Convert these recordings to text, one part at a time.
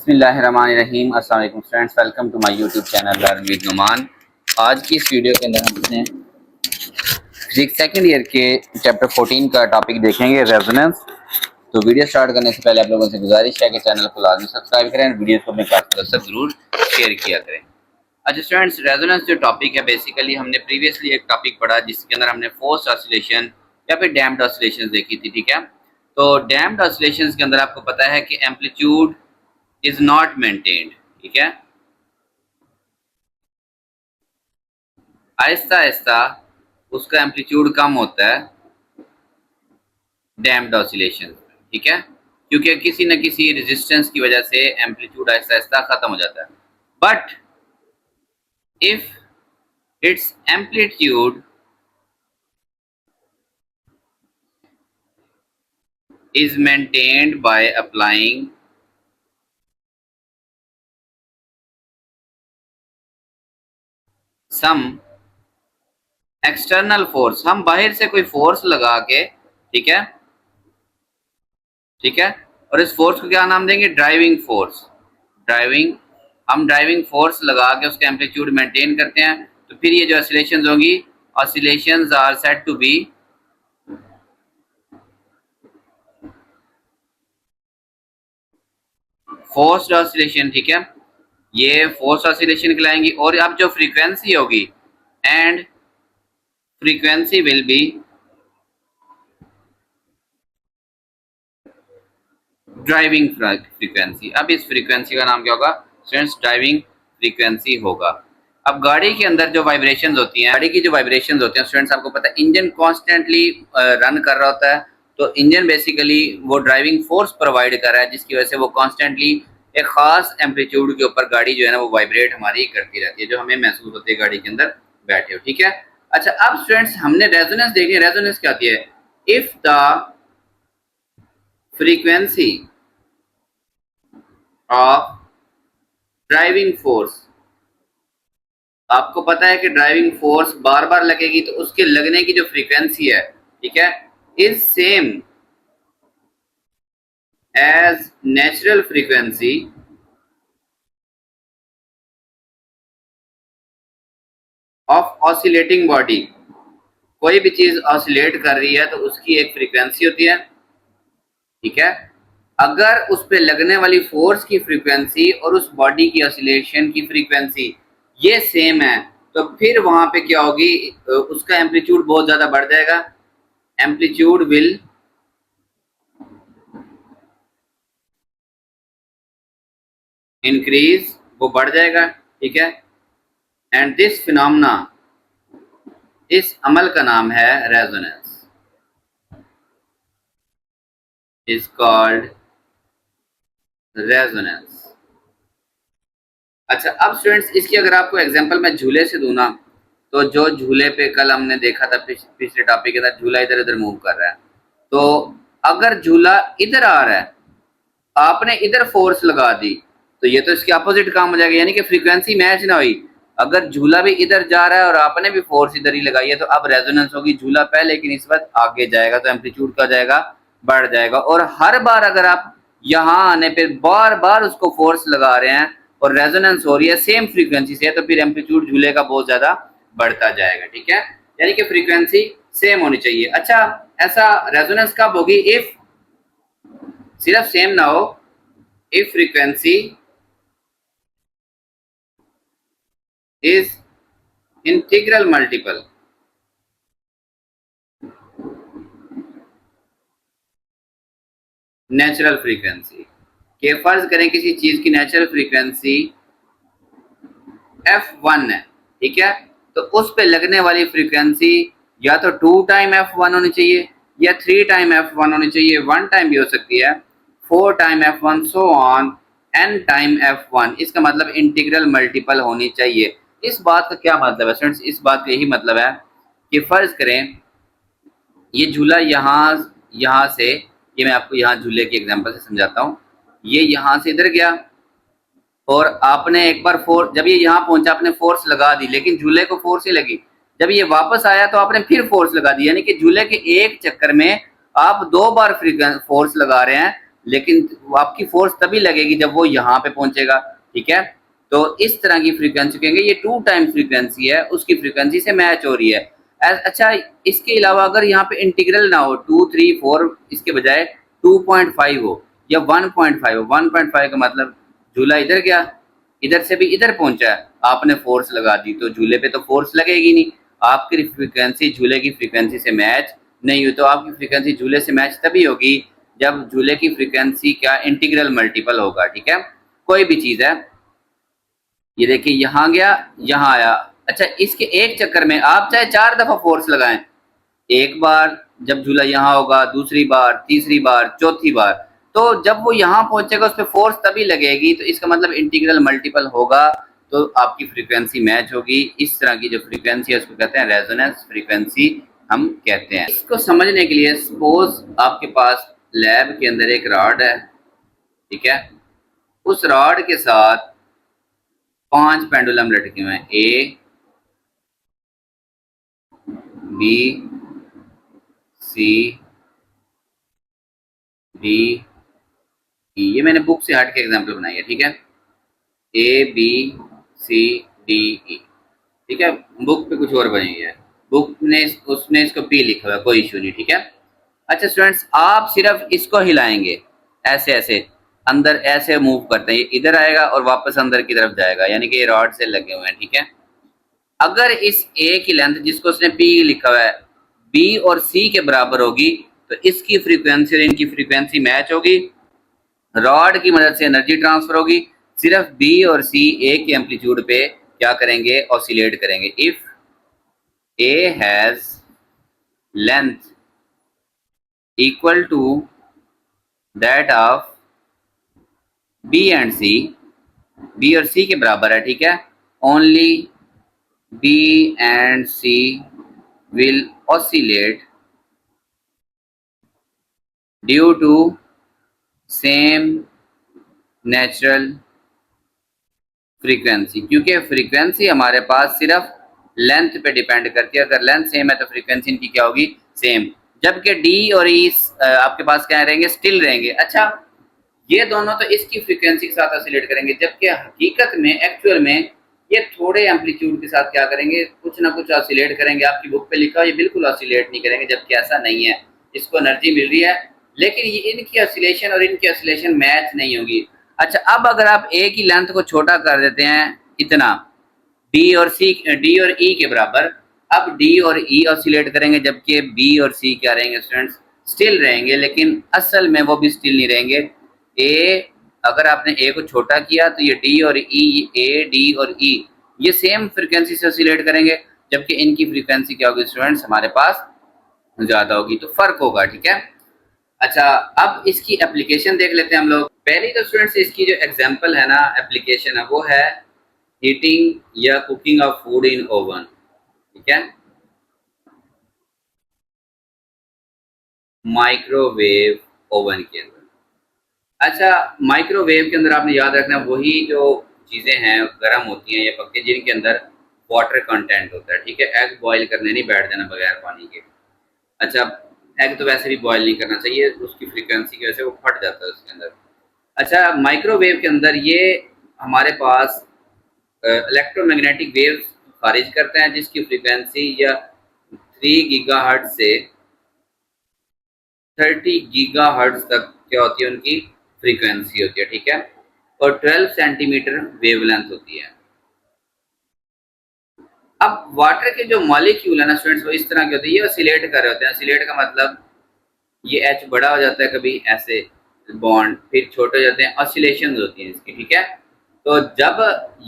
बिस्मिल्लाहिर्रहमानिर्रहीम। अस्सलाम वालेकुम friends, welcome to my YouTube channel learn with Numan. आज की इस वीडियो के अंदर हम अपने फिजिक्स सेकंड ईयर के चैप्टर 14 का टॉपिक देखेंगे, रेजोनेंस। तो वीडियो स्टार्ट करने से पहले आप लोगों से गुजारिश है कि चैनल को लाजमी सब्सक्राइब करें और वीडियो को अपने क्लास से जरूर शेयर किया करें। अच्छा स्टूडेंट्स, रेजोनेंस जो टॉपिक है, बेसिकली हमने प्रीवियसली एक टॉपिक पढ़ा जिसके अंदर हमने फोर्स्ड ऑसिलेशन या फिर डैम्प्ड ऑसिलेशंस देखी थी। ठीक है, तो डैम्प्ड ऑसिलेशंस के अंदर आपको पता है कि एम्पलीट्यूड इज नॉट मेंटेन्ड। ठीक है, आहिस्ता आहिस्ता उसका एम्पलीट्यूड कम होता है डैम्प्ड ऑसिलेशन। ठीक है, क्योंकि किसी न किसी रेजिस्टेंस की वजह से एम्पलीट्यूड आहिस्ता आहिस्ता खत्म हो जाता है। But if it's amplitude is maintained by applying some external force, हम बाहर से कोई फोर्स लगा के, ठीक है, ठीक है, और इस फोर्स को क्या नाम देंगे? Driving force. हम ड्राइविंग फोर्स लगा के उसका एम्पलीट्यूड मेंटेन करते हैं, तो फिर ये जो ऑसिलेशंस होंगी, oscillations are said to be forced oscillation. ठीक है, ये फोर्स ऑसिलेशन कहलाएंगी। और अब जो फ्रीक्वेंसी होगी, and frequency will be driving frequency. अब इस फ्रीक्वेंसी का नाम क्या होगा स्टूडेंट्स? ड्राइविंग फ्रीक्वेंसी होगा। अब गाड़ी के अंदर जो वाइब्रेशंस होती हैं, गाड़ी की जो वाइब्रेशंस होती हैं स्टूडेंट्स, आपको पता है इंजन कॉन्स्टेंटली रन कर रहा होता है, तो इंजन बेसिकली वो ड्राइविंग फोर्स प्रोवाइड कर रहा है, जिसकी वजह से वो कॉन्स्टेंटली एक खास एम्पलीट्यूड के ऊपर गाड़ी जो है ना वो वाइब्रेट हमारी करती रहती है, जो हमें महसूस होती है गाड़ी के अंदर बैठे हो। ठीक है, अच्छा अब स्टूडेंट्स हमने रेजोनेंस देखी। रेजोनेंस क्या होती है? If the frequency of driving force, आपको पता है कि ड्राइविंग फोर्स बार बार लगेगी, तो उसके लगने की जो फ्रीक्वेंसी है, ठीक है, is same as natural frequency of oscillating body. कोई भी चीज ऑसिलेट कर रही है तो उसकी एक फ्रीक्वेंसी होती है। ठीक है, अगर उस पे लगने वाली फोर्स की फ्रीक्वेंसी और उस बॉडी की ऑसिलेशन की फ्रीक्वेंसी ये सेम है, तो फिर वहां पे क्या होगी? उसका एम्पलीट्यूड बहुत ज्यादा बढ़ जाएगा। एम्पलीट्यूड विल इंक्रीज, वो बढ़ जाएगा। ठीक है, एंड दिस फिनोमेना, इस अमल का नाम है रेजोनेंस, इज कॉल्ड रेजोनेंस। अच्छा अब स्टूडेंट्स इसकी अगर आपको एग्जांपल मैं झूले से दूं ना, तो जो झूले पे कल हमने देखा था पिछले टॉपिक के अंदर, झूला इधर उधर मूव कर रहा है, तो अगर झूला इधर आ रहा है, आपने इधर फोर्स लगा दी, तो ये तो इसके अपोजिट काम हो जाएगा, यानी कि फ्रीक्वेंसी मैच ना हुई। अगर झूला भी इधर जा रहा है और आपने भी फोर्स इधर ही लगाई है, तो अब रेजोनेंस होगी। झूला पहले की निस्बत आगे जाएगा, तो एम्पलीट्यूड का जाएगा, बढ़ जाएगा। और हर बार अगर आप यहाँ आने पे बार बार उसको फोर्स लगा रहे हैं और रेजोनेंस हो रही है सेम फ्रीक्वेंसी से, तो फिर एम्पलीट्यूड झूले का बहुत ज्यादा बढ़ता जाएगा। ठीक है, यानी कि फ्रीक्वेंसी सेम होनी चाहिए। अच्छा ऐसा रेजोनेंस कब होगी? इफ सिर्फ सेम ना हो, if frequency is integral multiple. Natural frequency के फर्ज करें किसी चीज की नेचुरल फ्रीक्वेंसी f1 है, ठीक है, तो उस पे लगने वाली फ्रीक्वेंसी या तो 2 टाइम f1 होनी चाहिए, या 3 टाइम f1 होनी चाहिए, 1 टाइम भी हो सकती है, 4 time f1, so on n time f1। इसका मतलब इंटीग्रल मल्टीपल होनी चाहिए। इस बात का क्या मतलब है स्टूडेंट्स? इस बात का यही मतलब है कि फर्ज करें ये झूला यहाँ से, ये मैं आपको यहाँ झूले की एग्जांपल से समझाता हूँ, ये यहाँ से इधर गया और आपने एक बार फोर्स, जब ये यहाँ पहुंचा आपने फोर्स लगा दी, लेकिन झूले को फोर्स ही लगी। जब ये वापस आया तो आपने फिर फोर्स लगा दी, यानी कि झूले के एक चक्कर में आप 2 बार फोर्स लगा रहे हैं, लेकिन वो आपकी फोर्स तभी लगेगी जब वो यहाँ पे पहुंचेगा, ठीक है। तो इस तरह की फ्रीक्वेंसी कहेंगे ये 2 टाइम फ्रीक्वेंसी है, उसकी फ्रीक्वेंसी से मैच हो रही है। अच्छा, इसके अलावा अगर यहाँ पे इंटीग्रल ना हो 2 3 4 इसके बजाय 2.5 हो या 1.5 हो, 1.5 का मतलब झूला इधर गया, इधर से भी इधर पहुंचा है, आपने फोर्स लगा दी तो झूले पे तो फोर्स लगेगी नहीं, आपकी फ्रीक्वेंसी झूले की फ्रीक्वेंसी से मैच नहीं हुई। तो आपकी फ्रीक्वेंसी झूले से मैच तभी होगी जब झूले की फ्रीक्वेंसी क्या इंटीग्रल मल्टीपल होगा, ठीक है। कोई भी चीज है, ये देखिए यहाँ गया यहाँ आया, अच्छा इसके एक चक्कर में आप चाहे 4 दफा फोर्स लगाएं, एक बार जब झूला यहाँ होगा, दूसरी बार, तीसरी बार, चौथी बार, तो जब वो यहाँ पहुंचेगा उस पर फोर्स तभी लगेगी, तो इसका मतलब इंटीग्रल मल्टीपल होगा, तो आपकी फ्रीक्वेंसी मैच होगी। इस तरह की जो फ्रीक्वेंसी है उसको कहते हैं रेजोनेंस फ्रीक्वेंसी हम कहते हैं। इसको समझने के लिए सपोज आपके पास लैब के अंदर एक रॉड है, ठीक है, उस रॉड के साथ 5 पेंडुलम लटके हुए हैं, A B C D E, ये मैंने बुक से हट के एग्जाम्पल बनाई है, ठीक है, A B C D E, ठीक है, बुक पे कुछ और बनी है, बुक ने उसने इसको पी लिखा हुआ है, कोई इशू नहीं, ठीक है। अच्छा स्टूडेंट्स, आप सिर्फ इसको हिलाएंगे, ऐसे ऐसे अंदर ऐसे मूव करते हैं, ये इधर आएगा और वापस अंदर की तरफ जाएगा, यानी कि ये रॉड से लगे हुए हैं, ठीक है। अगर इस ए की लेंथ जिसको उसने पी लिखा हुआ है बी और सी के बराबर होगी, तो इसकी फ्रीक्वेंसी और इनकी फ्रीक्वेंसी मैच होगी, रॉड की मदद से एनर्जी ट्रांसफर होगी, सिर्फ बी और सी ए के एम्पलीट्यूड पे क्या करेंगे, ऑसिलेट करेंगे। If A has length equal to that of B and C, B और सी के बराबर है, ठीक है, only B and C will oscillate due to same natural frequency, क्योंकि फ्रीक्वेंसी हमारे पास सिर्फ लेंथ पे डिपेंड करती है, अगर लेंथ सेम है तो फ्रीक्वेंसी इनकी क्या होगी, सेम, जबकि डी और ई आपके पास क्या रहेंगे, स्टिल रहेंगे। अच्छा, ये दोनों तो इसकी फ्रीक्वेंसी के साथ ऑसिलेट करेंगे, जबकि हकीकत में एक्चुअल में ये थोड़े एम्पलीट्यूड के साथ क्या करेंगे, कुछ ना कुछ ऑसिलेट करेंगे। आपकी बुक पे लिखा है ये बिल्कुल ऑसिलेट नहीं करेंगे, जबकि ऐसा नहीं है, इसको एनर्जी मिल रही है, लेकिन ये इनकी ऑसिलेशन और इनकी ऑसिलेशन मैच नहीं होगी। अच्छा, अब अगर आप ए की लेंथ को छोटा कर देते हैं इतना, डी और ई के बराबर, अब डी और ई ऑसिलेट करेंगे, जबकि बी और सी क्या रहेंगे स्टूडेंट्स, स्टिल रहेंगे, लेकिन असल में वो भी स्टिल नहीं रहेंगे। ए, अगर आपने ए को छोटा किया तो ये डी और ई, ए डी और ई ये सेम फ्रीक्वेंसी से ऑसिलेट करेंगे, जबकि इनकी फ्रीक्वेंसी क्या होगी स्टूडेंट्स, हमारे पास ज्यादा होगी, तो फर्क होगा, ठीक है। अच्छा, अब इसकी एप्लीकेशन देख लेते हैं हम लोग। पहली तो स्टूडेंट्स इसकी जो एग्जांपल है ना, एप्लीकेशन है, वो है हीटिंग या cooking of food in oven, ठीक है, माइक्रोवेव ओवन के अंदर। अच्छा, माइक्रोवेव के अंदर आपने याद रखना वही जो चीजें हैं गर्म होती हैं या पकती हैं जिनके अंदर वाटर कंटेंट होता है, ठीक है, एग बॉईल करने नहीं बैठ जाना बगैर पानी के। अच्छा, एग तो वैसे भी बॉईल नहीं करना चाहिए, उसकी फ्रीक्वेंसी की वजह से वो फट जाता है उसके अंदर। अच्छा, माइक्रोवेव के अंदर ये हमारे पास इलेक्ट्रोमैग्नेटिक वेव खारिज करते हैं, जिसकी फ्रीक्वेंसी या 3 गीगाहर्ट्ज से 30 गीगाहर्ट्ज तक क्या होती है, उनकी फ्रीक्वेंसी होती है, ठीक है, और 12 सेंटीमीटर वेवलेंथ होती है। अब वाटर के जो मॉलिक्यूल है ना स्टूडेंट्स, वो इस तरह के होते हैं, ये ऑसिलेट कर रहे होते हैं। ऑसिलेट का मतलब ये एच बड़ा हो जाता है, कभी ऐसे बॉन्ड, फिर छोटे हो जाते हैं, ऑसिलेशन होती हैं इसकी, ठीक है। तो जब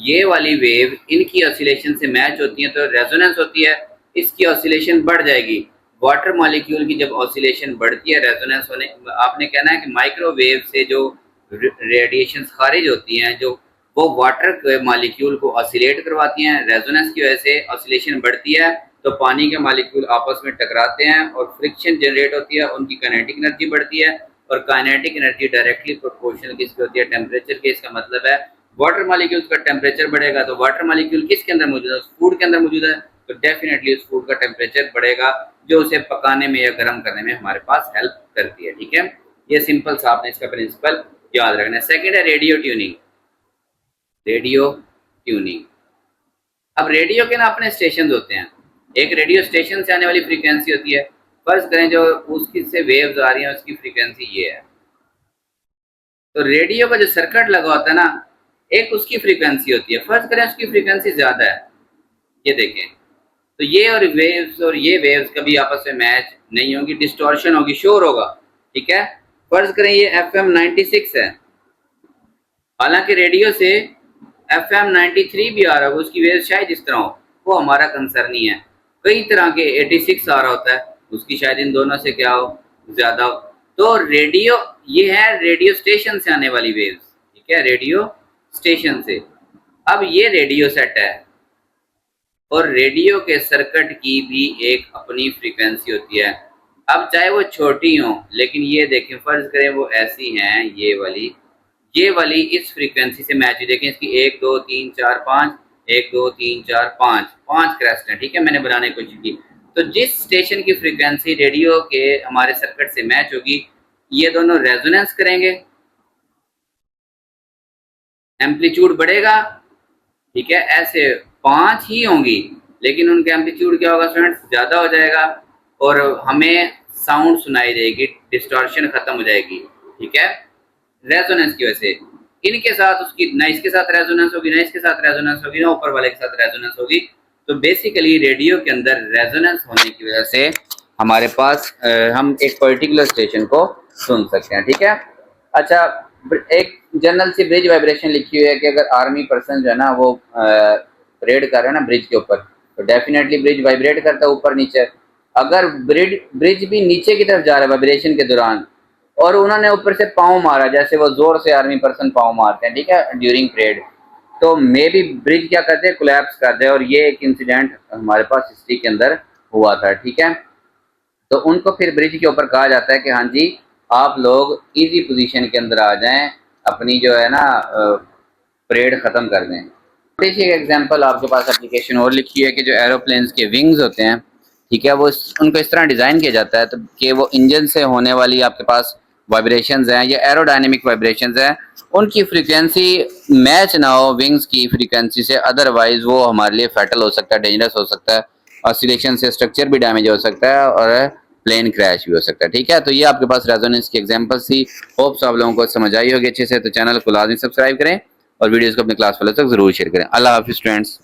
ये वाली वेव इनकी ऑसिलेशन से मैच होती है तो रेजोनेंस होती है, इसकी ऑसिलेशन बढ़ जाएगी। वाटर मॉलिक्यूल की जब ऑसिलेशन बढ़ती है, रेजोनेंस होने, आपने कहना है कि माइक्रोवेव से जो रेडिएशन खारिज होती हैं, जो वो वाटर के मॉलिक्यूल को ऑसिलेट करवाती हैं, रेजोनेंस की वजह से ऑसिलेशन बढ़ती है, तो पानी के मॉलिक्यूल आपस में टकराते हैं और फ्रिक्शन जनरेट होती है, उनकी काइनेटिक एनर्जी बढ़ती है, और काइनेटिक एनर्जी डायरेक्टली प्रोपोर्शनल किसकी होती है, टेम्परेचर के। इसका मतलब है वाटर मॉलिक्यूल्स का टेम्परेचर बढ़ेगा, तो वाटर मॉलिक्यूल किसके अंदर मौजूद है, फूड के अंदर मौजूद है, तो डेफिनेटली उस फूड का टेम्परेचर बढ़ेगा, जो उसे पकाने में या गर्म करने में हमारे पास हेल्प करती है, ठीक है। ये सिंपल सा आपने इसका प्रिंसिपल याद रखना है। सेकेंड है रेडियो ट्यूनिंग। रेडियो ट्यूनिंग, अब रेडियो के ना अपने स्टेशन होते हैं। एक रेडियो स्टेशन से आने वाली फ्रीक्वेंसी होती है, फर्ज करें जो उसकी से वेव्स आ रही हैं उसकी फ्रीक्वेंसी ये है। तो रेडियो का जो सर्किट लगा होता है ना, एक उसकी फ्रीक्वेंसी होती है, फर्ज करें उसकी फ्रीक्वेंसी ज्यादा है, ये देखें, तो ये और ये वेव्स कभी आपस में मैच नहीं होगी, डिस्टॉर्शन होगी, शोर होगा। ठीक है, फर्ज करें ये FM 96 है, हालांकि रेडियो से FM 93 भी आ रहा होगा, उसकी वेव शायद इस तरह हो, वो हमारा कंसर्न नहीं है। कई तरह के 86 आ रहा होता है, उसकी शायद इन दोनों से क्या हो, ज्यादा हो। तो रेडियो, ये है रेडियो स्टेशन से आने वाली वेव्स। ठीक है, रेडियो स्टेशन से। अब ये रेडियो सेट है और रेडियो के सर्किट की भी एक अपनी फ्रीक्वेंसी होती है। अब चाहे वो छोटी हो, लेकिन ये देखें, फर्ज करें वो ऐसी हैं, ये वाली इस फ्रीक्वेंसी से मैच हुई। देखें इसकी 1 2 3 4 5, 1 2 3 4 5 क्रेस्ट है। ठीक है, मैंने बनाने की कोशिश की। तो जिस स्टेशन की फ्रीक्वेंसी रेडियो के हमारे सर्किट से मैच होगी, ये दोनों रेजोनेंस करेंगे, एम्पलीट्यूड बढ़ेगा। ठीक है, ऐसे 5 ही होंगी, लेकिन उनका एम्पलीट्यूड क्या होगा स्टूडेंट्स, ज्यादा हो जाएगा और हमें साउंड सुनाई देगी, डिस्टॉर्शन खत्म हो जाएगी। ठीक है, रेजोनेंस की वजह से। इनके साथ उसकी ना इसके साथ रेजोनेंस होगी, ना इसके साथ रेजोनेंस होगी, ना ऊपर वाले के साथ रेजोनेंस होगी। तो बेसिकली रेडियो के अंदर रेजोनेंस होने की वजह से हमारे पास हम एक पर्टिकुलर स्टेशन को सुन सकते हैं। ठीक है, अच्छा, एक जनरल सी ब्रिज वाइब्रेशन लिखी हुई है कि अगर आर्मी पर्सन जो है ना वो परेड कर रहे हैं ना ब्रिज के ऊपर, तो डेफिनेटली ब्रिज वाइब्रेट करता है ऊपर नीचे। अगर ब्रिज भी नीचे की तरफ जा रहा है वाइब्रेशन के दौरान और उन्होंने ऊपर से पाँव मारा, जैसे वो जोर से आर्मी पर्सन पाँव मारते हैं, ठीक है, ड्यूरिंग परेड, तो मे बी ब्रिज क्या करते हैं, कोलैप्स करते हैं। और ये एक इंसिडेंट हमारे पास हिस्ट्री के अंदर हुआ था। ठीक है, तो उनको फिर ब्रिज के ऊपर कहा जाता है कि हाँ जी, आप लोग इजी पोजीशन के अंदर आ जाएं, अपनी जो है ना परेड ख़त्म कर दें। छोटी सी एग्जांपल आपके पास एप्लीकेशन और लिखी है कि जो एरोप्लेन्स के विंग्स होते हैं, ठीक है, वो उनको इस तरह डिज़ाइन किया जाता है तो कि वो इंजन से होने वाली आपके पास वाइब्रेशंस हैं या एरोडायनेमिक वाइब्रेशंस हैं, उनकी फ्रीक्वेंसी मैच ना हो विंग्स की फ्रीक्वेंसी से, अदरवाइज वो हमारे लिए फैटल हो सकता है, डेंजरस हो सकता है, ऑसिलेशन से स्ट्रक्चर भी डैमेज हो सकता है और प्लेन क्रैश भी हो सकता है। ठीक है, तो ये आपके पास रेजोनेंस की एग्जांपल थी। होप्स आप लोगों को समझ आई होगी अच्छे से। तो चैनल को लाजमी सब्सक्राइब करें और वीडियोस को अपने क्लास वालों तक जरूर शेयर करें। अल्लाह हाफिज़ स्टूडेंट्स।